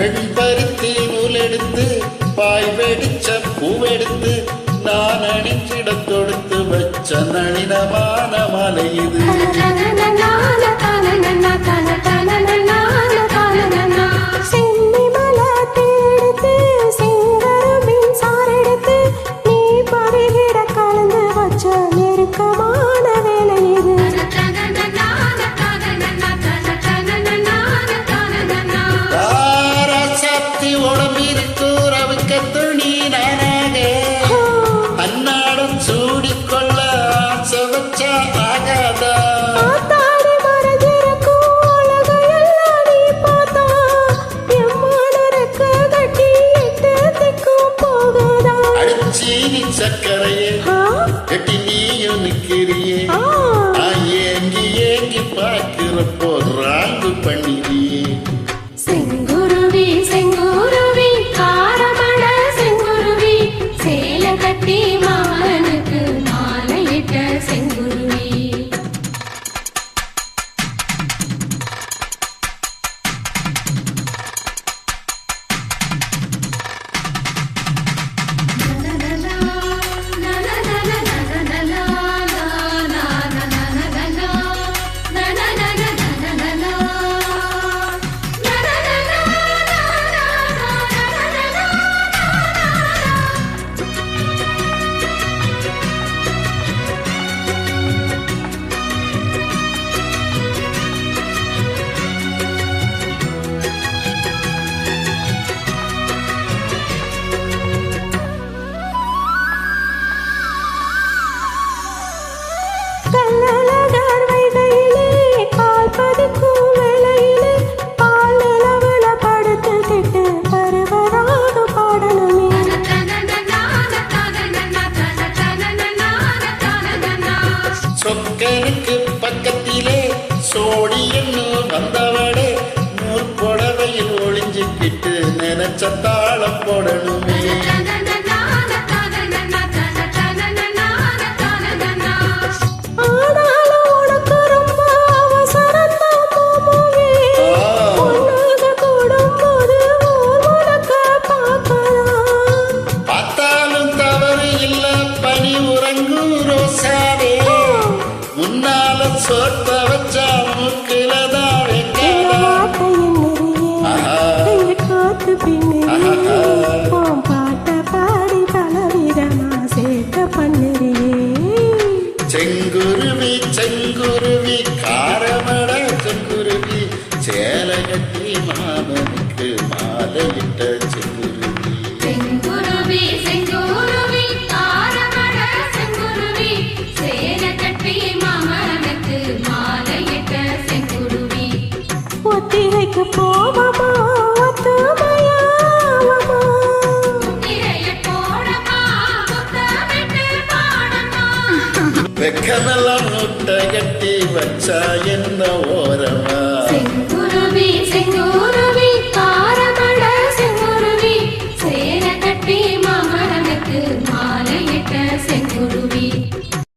வெண்பருத்தி நூலெடுத்து பாய் வெடிச்ச பூவெடுத்து நான் அணிஞ்சிட தொடுத்து வச்ச நளினமான மலை இது. சக்கரையே கட்டி நீயும் நிக்கிறியே ஏங்கி ஏங்கி பார்க்கிறப்போ ராங்கு பண்ணிடியே. செங்குருவி செங்குருவி காரமட செங்குருவி சேல கட்டி மாமனுக்கு மாலையிட்ட செங்குருவி. சொக்கனுக்கு பக்கத்திலே சோடி என்று வந்தவளே நூற்புடவையில் ஒளிஞ்சுக்கிட்டு நினைச்ச தாளம் போடணுமே. பார்த்தாலும் தவறு இல்ல பனி உறங்கும் ரோசாவே முன்னால சோத்த வச்சா மூக்கிலதான் செங்குருவி செங்குருவி காரமட செங்குருவி சேல கட்டி மாமனுக்கு மாலையிட்ட செங்குருவி. செங்குருவி செங்குருவி காரமட செங்குருவி சேல கட்டி மாமனுக்கு மாலையிட்ட செங்குருவி. ஒத்திகைக்கு போவமா வெக்கமெல்லாம் முட்டை கட்டி வச்சா என்ன ஓரமா. செங்குருவி செங்குருவி